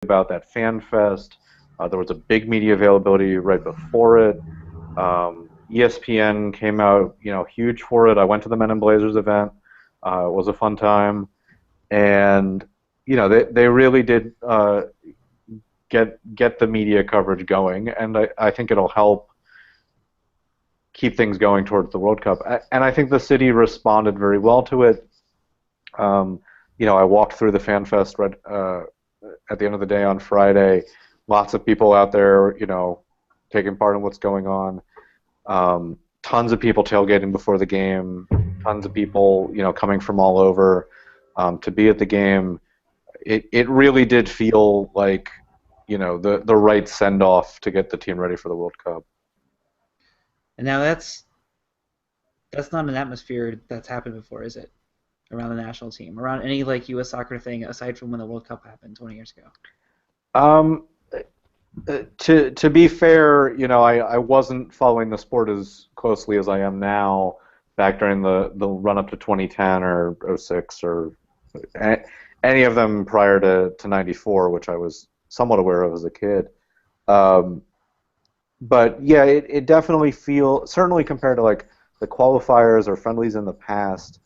about that fan fest. There was a big media availability right before it. ESPN came out, huge for it. I went to the Men in Blazers event. It was a fun time, and they really did get the media coverage going, and I think it'll help keep things going towards the World Cup. And I think the city responded very well to it. I walked through the Fan Fest right at the end of the day on Friday. Lots of people out there, taking part in what's going on. Tons of people tailgating before the game. Tons of people, coming from all over to be at the game. It really did feel like, the right send off to get the team ready for the World Cup. And now that's not an atmosphere that's happened before, is it? Around the national team, around any U.S. soccer thing, aside from when the World Cup happened 20 years ago. To be fair, I wasn't following the sport as closely as I am now back during the run up to 2010 or '06 or any of them prior to '94, which I was somewhat aware of as a kid. But yeah, it definitely certainly compared to the qualifiers or friendlies in the past.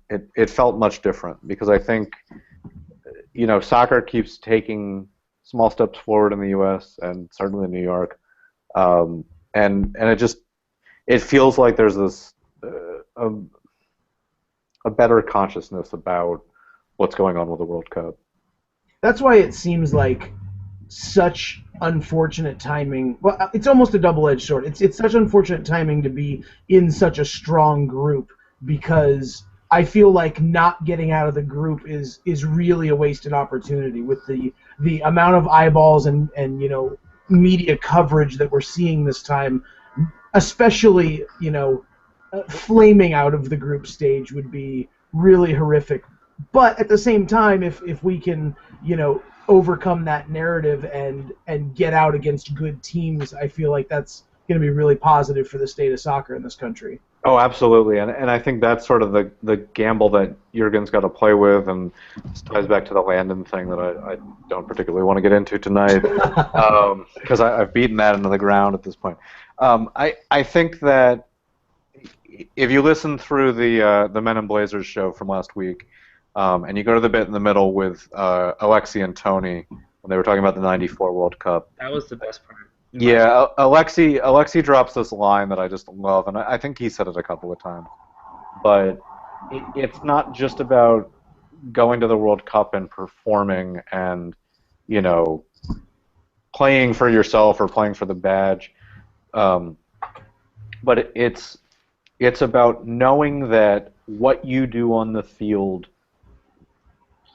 It felt much different because I think, soccer keeps taking small steps forward in the U.S. and certainly in New York, and it feels like there's this a better consciousness about what's going on with the World Cup. That's why it seems like such unfortunate timing. Well, it's almost a double-edged sword. It's such unfortunate timing to be in such a strong group, because I feel like not getting out of the group is really a wasted opportunity with the amount of eyeballs and media coverage that we're seeing this time, especially flaming out of the group stage would be really horrific. But at the same time, if we can overcome that narrative and get out against good teams, I feel like that's going to be really positive for the state of soccer in this country. Oh, absolutely, and I think that's sort of the gamble that Jurgen's got to play with, and this ties back to the Landon thing that I don't particularly want to get into tonight, because I've beaten that into the ground at this point. I think that if you listen through the Men in Blazers show from last week, and you go to the bit in the middle with Alexi and Tony when they were talking about the '94 World Cup. That was the best part. Yeah, Alexi drops this line that I just love, and I think he said it a couple of times. But it's not just about going to the World Cup and performing and, playing for yourself or playing for the badge. But it's about knowing that what you do on the field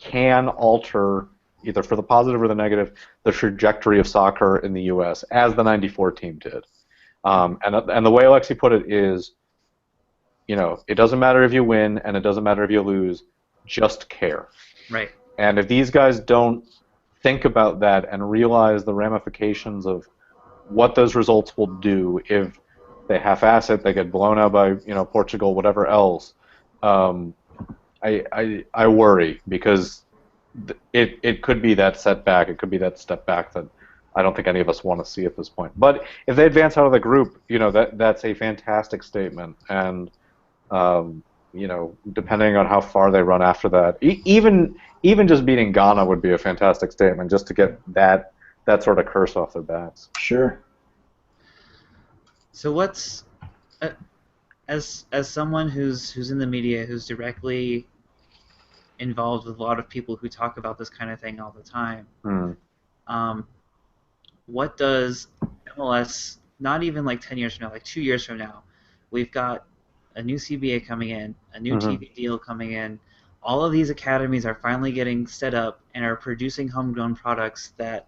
can alter, either for the positive or the negative, the trajectory of soccer in the U.S., as the '94 team did. And the way Alexi put it is, it doesn't matter if you win and it doesn't matter if you lose, just care. Right. And if these guys don't think about that and realize the ramifications of what those results will do if they half-ass it, they get blown out by Portugal, whatever else, I worry, because it could be that setback, it could be that step back that I don't think any of us want to see at this point. But if they advance out of the group, that's a fantastic statement, and depending on how far they run after that, even just beating Ghana would be a fantastic statement, just to get that sort of curse off their backs. Sure. So what's as someone who's in the media, who's directly involved with a lot of people who talk about this kind of thing all the time, what does MLS, not even 10 years from now, 2 years from now, we've got a new CBA coming in, a new TV deal coming in, all of these academies are finally getting set up and are producing homegrown products that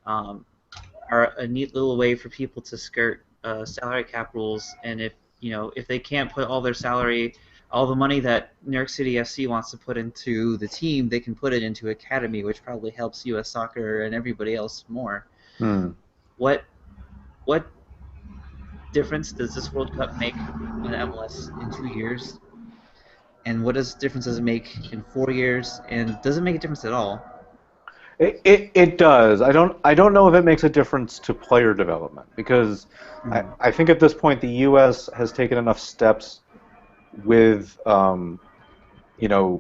are a neat little way for people to skirt salary cap rules, and if they can't put all their salary, all the money that New York City FC wants to put into the team, they can put it into academy, which probably helps U.S. soccer and everybody else more. What difference does this World Cup make in MLS in 2 years? And what difference does it make in 4 years? And does it make a difference at all? It does. I don't know if it makes a difference to player development because I think at this point the U.S. has taken enough steps with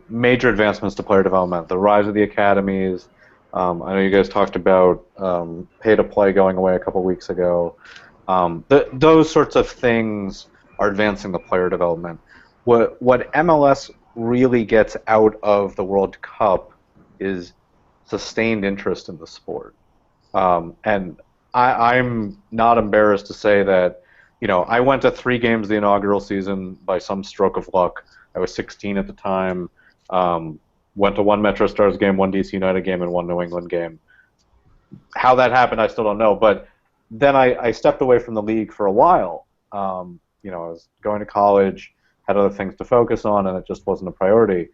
major advancements to player development, the rise of the academies. I know you guys talked about pay to play going away a couple weeks ago. Those sorts of things are advancing the player development. What MLS really gets out of the World Cup is sustained interest in the sport. And I'm not embarrassed to say that, I went to 3 games the inaugural season by some stroke of luck. I was 16 at the time. Went to 1 Metro Stars game, 1 DC United game, and 1 New England game. How that happened, I still don't know. But then I stepped away from the league for a while. I was going to college, had other things to focus on, and it just wasn't a priority.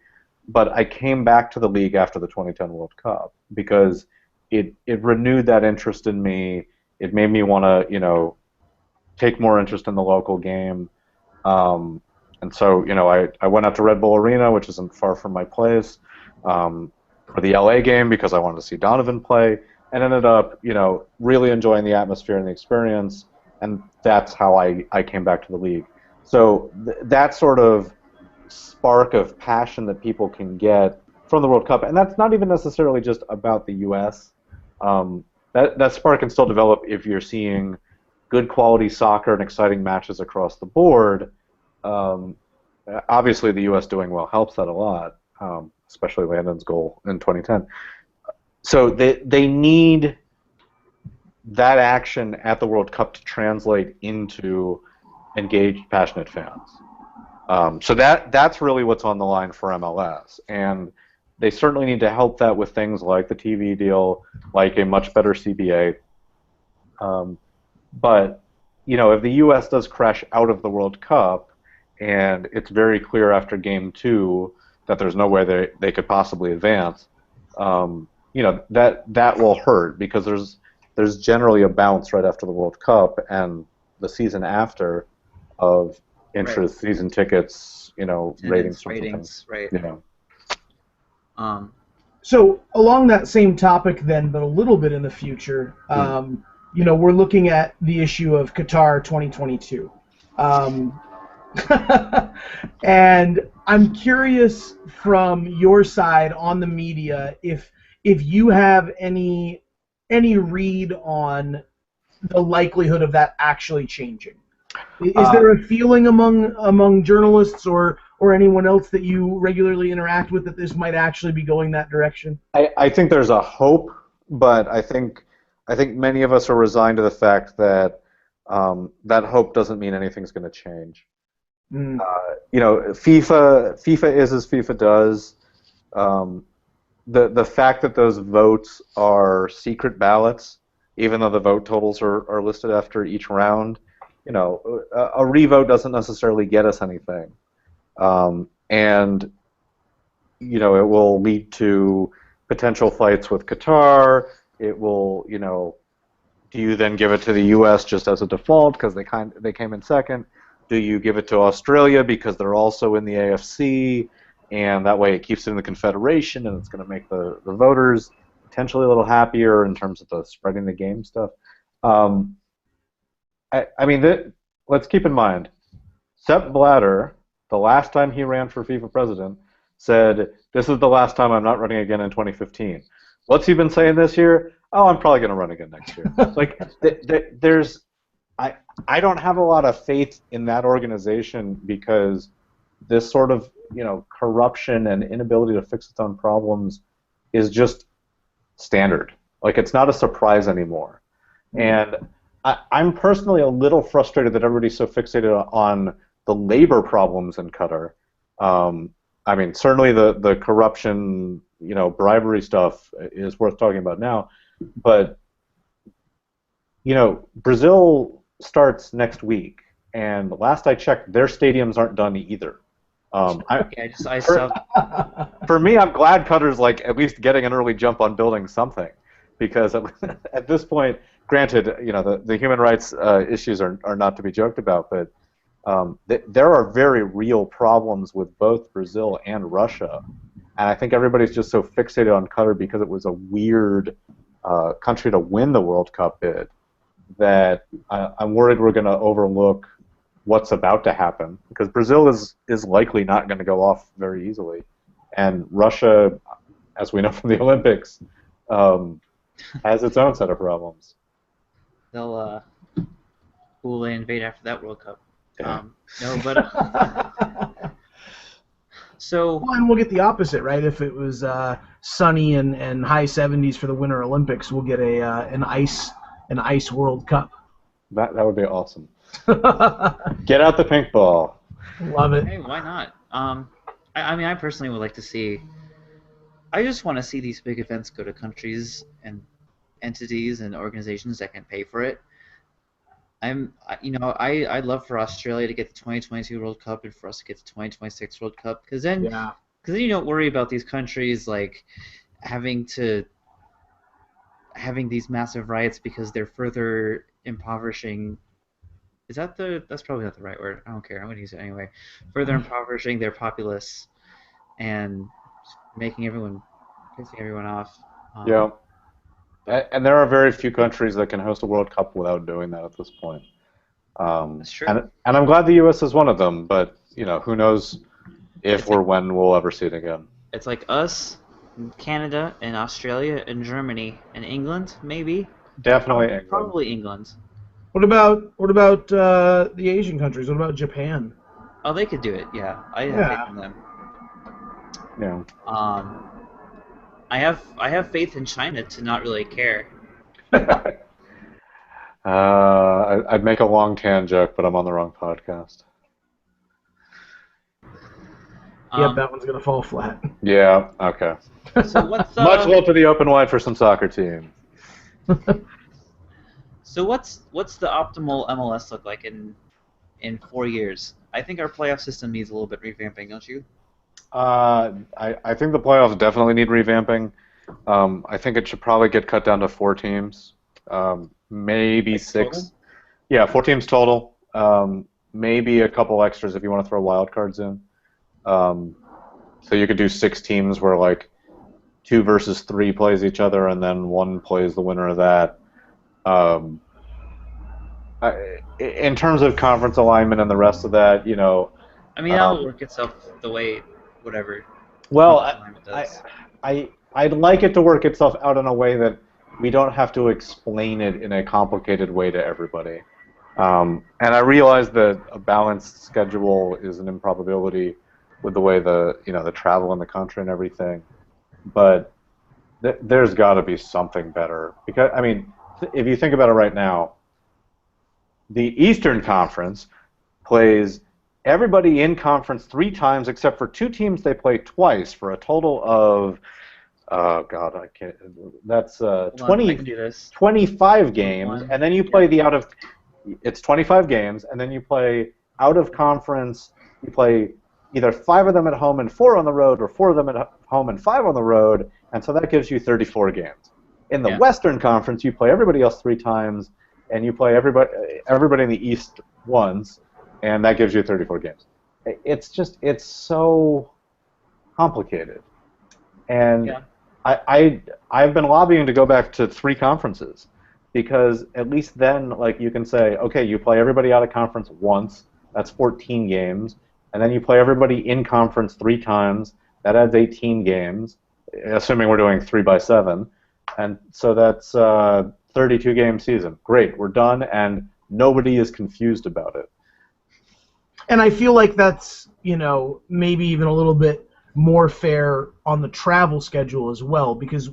But I came back to the league after the 2010 World Cup because it renewed that interest in me. It made me want to, take more interest in the local game. And so, I went out to Red Bull Arena, which isn't far from my place, for the LA game because I wanted to see Donovan play, and ended up, really enjoying the atmosphere and the experience, and that's how I came back to the league. So that sort of spark of passion that people can get from the World Cup, and that's not even necessarily just about the U.S. That spark can still develop if you're seeing good quality soccer and exciting matches across the board. Obviously, the U.S. doing well helps that a lot, especially Landon's goal in 2010. So they need that action at the World Cup to translate into engaged, passionate fans. So that's really what's on the line for MLS, and they certainly need to help that with things like the TV deal, like a much better CBA. But if the U.S. does crash out of the World Cup, and it's very clear after Game 2 that there's no way they could possibly advance, that will hurt because there's generally a bounce right after the World Cup and the season after of interest, right. Season tickets, ratings, right? So along that same topic, then, but a little bit in the future, we're looking at the issue of Qatar 2022. And I'm curious from your side on the media if you have any read on the likelihood of that actually changing. Is there a feeling among journalists or anyone else that you regularly interact with that this might actually be going that direction? I think there's a hope, but I think many of us are resigned to the fact that that hope doesn't mean anything's going to change. FIFA is as FIFA does. The fact that those votes are secret ballots, even though the vote totals are listed after each round, a revote doesn't necessarily get us anything, and it will lead to potential fights with Qatar. It will, do you then give it to the U.S. just as a default because they came in second? Do you give it to Australia because they're also in the AFC, and that way it keeps it in the Confederation, and it's going to make the voters potentially a little happier in terms of the spreading the game stuff? Let's keep in mind, Sepp Blatter, the last time he ran for FIFA president, said, "This is the last time I'm not running again in 2015." What's he been saying this year? Oh, I'm probably going to run again next year. I don't have a lot of faith in that organization because this sort of corruption and inability to fix its own problems is just standard. It's not a surprise anymore. And I'm personally a little frustrated that everybody's so fixated on the labor problems in Qatar. Certainly the corruption, bribery stuff is worth talking about now, but Brazil starts next week, and last I checked, their stadiums aren't done either. For me, I'm glad Qatar's at least getting an early jump on building something, because at this point, granted, the human rights issues are not to be joked about, but there are very real problems with both Brazil and Russia And I think everybody's just so fixated on Qatar because it was a weird country to win the World Cup bid that I'm worried we're going to overlook what's about to happen, because Brazil is likely not going to go off very easily, and Russia, as we know from the Olympics, has its own set of problems. They'll who will they invade after that World Cup? Yeah. No, but so Well, and we'll get the opposite, right? If it was sunny and high 70s for the Winter Olympics, we'll get an ice World Cup. That would be awesome. Get out the pink ball. Love it. hey, why not? I mean, I personally would like to see. I just want to see these big events go to countries and entities and organizations that can pay for it. I'd love for Australia to get the 2022 World Cup and for us to get the 2026 World Cup, because then you don't worry about these countries like having these massive riots because they're further impoverishing. That's probably not the right word. I don't care. I'm gonna use it anyway. Further impoverishing their populace and pissing everyone off. Yeah. And there are very few countries that can host a World Cup without doing that at this point. That's true. And I'm glad the U.S. is one of them, but who knows if or when we'll ever see it again. It's like us, Canada, and Australia, and Germany, and England, maybe. Definitely England. Probably England. What about the Asian countries? What about Japan? Oh, they could do it. Yeah, I have faith in them. Yeah. I have faith in China to not really care. I'd make a long tan joke, but I'm on the wrong podcast. Yep, that one's gonna fall flat. Yeah. Okay. So what's Much love to the open wide for some soccer team. So what's the optimal MLS look like in 4 years? I think our playoff system needs a little bit revamping, don't you? I think the playoffs definitely need revamping. I think it should probably get cut down to 4 teams, maybe 6. Total? Yeah, 4 teams total. Maybe a couple extras if you want to throw wild cards in. So you could do 6 teams where like 2 versus 3 plays each other, and then 1 plays the winner of that. In terms of conference alignment and the rest of that, I mean, that'll work itself the way whatever. Well, alignment does. I'd like it to work itself out in a way that we don't have to explain it in a complicated way to everybody. And I realize that a balanced schedule is an improbability with the way the travel in the country and everything, but there's got to be something better, because I mean, if you think about it right now, the Eastern Conference plays everybody in conference 3 times except for 2 teams they play twice for a total of God, I can't. That's 25 games, and then you play it's 25 games, and then you play out of conference. You play either 5 of them at home and 4 on the road, or 4 of them at home and 5 on the road, and so that gives you 34 games. In the Western Conference, you play everybody else 3 times, and you play everybody in the East once, and that gives you 34 games. It's so complicated, and I've been lobbying to go back to 3 conferences, because at least then, like, you can say, okay, you play everybody out of conference once, that's 14 games, and then you play everybody in conference 3 times, that adds 18 games, assuming we're doing 3x7, and so that's 32 game season. Great, we're done, and nobody is confused about it. And I feel like that's, maybe even a little bit more fair on the travel schedule as well, because,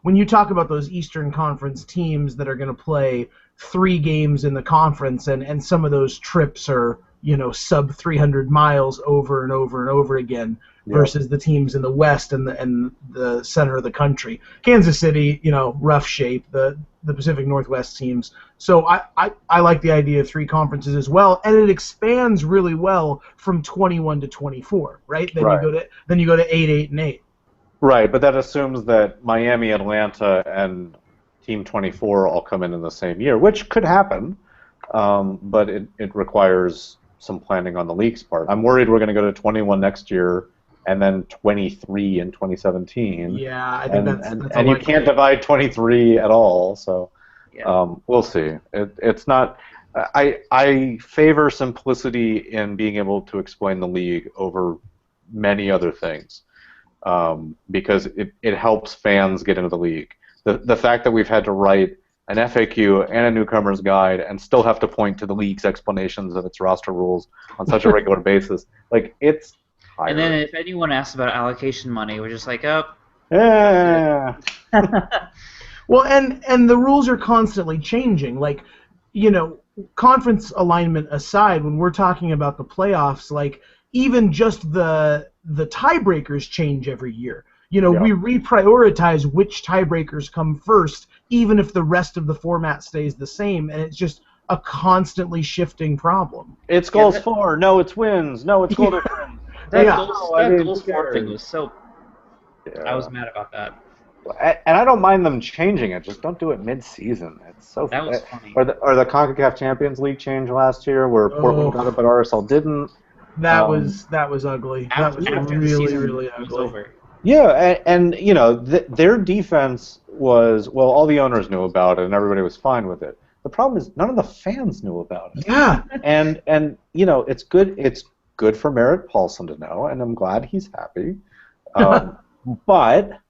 when you talk about those Eastern Conference teams that are going to play 3 games in the conference, and some of those trips are, sub 300 miles over and over and over again, versus the teams in the West and the center of the country. Kansas City, rough shape, the Pacific Northwest teams. So I like the idea of 3 conferences as well, and it expands really well from 21 to 24, right? Then you go to 8, 8, and 8. Right, but that assumes that Miami, Atlanta, and Team 24 all come in the same year, which could happen, but it requires some planning on the league's part. I'm worried we're going to go to 21 next year, and then 23 in 2017. Yeah, I think that's and you can't divide 23 at all. So we'll see. It's not. I favor simplicity in being able to explain the league over many other things, because it helps fans get into the league. The fact that we've had to write an FAQ and a newcomer's guide and still have to point to the league's explanations of its roster rules on such a regular basis, like, it's tiring. And then if anyone asks about allocation money, we're just like, oh. Yeah. Well, and the rules are constantly changing. Like, conference alignment aside, when we're talking about the playoffs, like, even just the tiebreakers change every year. We reprioritize which tiebreakers come first, even if the rest of the format stays the same, and it's just a constantly shifting problem. It's goals for, no, it's wins, no, it's goal difference. That goals for thing was so... I was mad about that. And I don't mind them changing it, just don't do it mid-season. It's so... That was funny. Or the CONCACAF Champions League change last year, where Portland got it but RSL didn't. That was ugly. That was really ugly. Was over. Yeah, and their defense was, well, all the owners knew about it and everybody was fine with it. The problem is none of the fans knew about it. Yeah. And it's good for Merritt Paulson to know, and I'm glad he's happy. But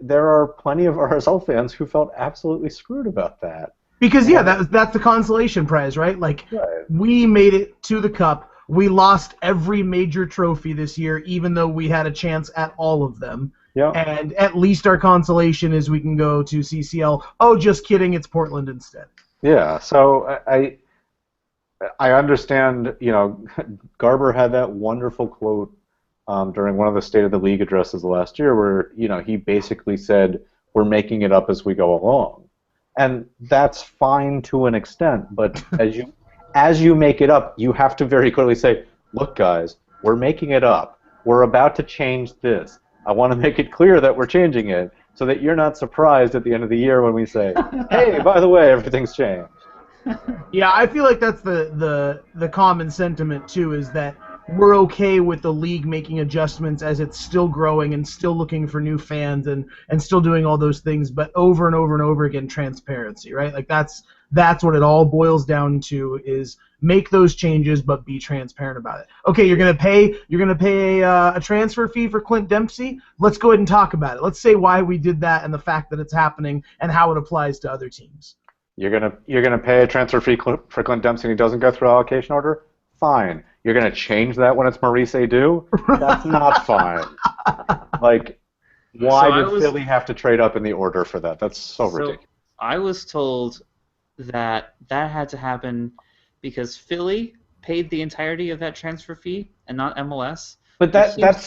there are plenty of RSL fans who felt absolutely screwed about that. Because that's the consolation prize, right? Like, we made it to the Cup. We lost every major trophy this year, even though we had a chance at all of them. Yeah. And at least our consolation is we can go to CCL. Oh, just kidding, it's Portland instead. Yeah, so I understand, Garber had that wonderful quote during one of the State of the League addresses last year where, he basically said, we're making it up as we go along. And that's fine to an extent, but as you make it up, you have to very clearly say, look, guys, we're making it up. We're about to change this. I want to make it clear that we're changing it so that you're not surprised at the end of the year when we say, hey, by the way, everything's changed. Yeah, I feel like that's the common sentiment, too, is that we're okay with the league making adjustments as it's still growing and still looking for new fans and still doing all those things, but over and over and over again, transparency, right? Like, that's what it all boils down to, is make those changes but be transparent about it. Okay, you're gonna pay a transfer fee for Clint Dempsey. Let's go ahead and talk about it. Let's say why we did that and the fact that it's happening and how it applies to other teams. You're gonna pay a transfer fee for Clint Dempsey and he doesn't go through allocation order? Fine. You're gonna change that when it's Maurice Edu? That's not fine. Like, why did Philly have to trade up in the order for that? That's so ridiculous. I was told that had to happen because Philly paid the entirety of that transfer fee and not MLS. But that's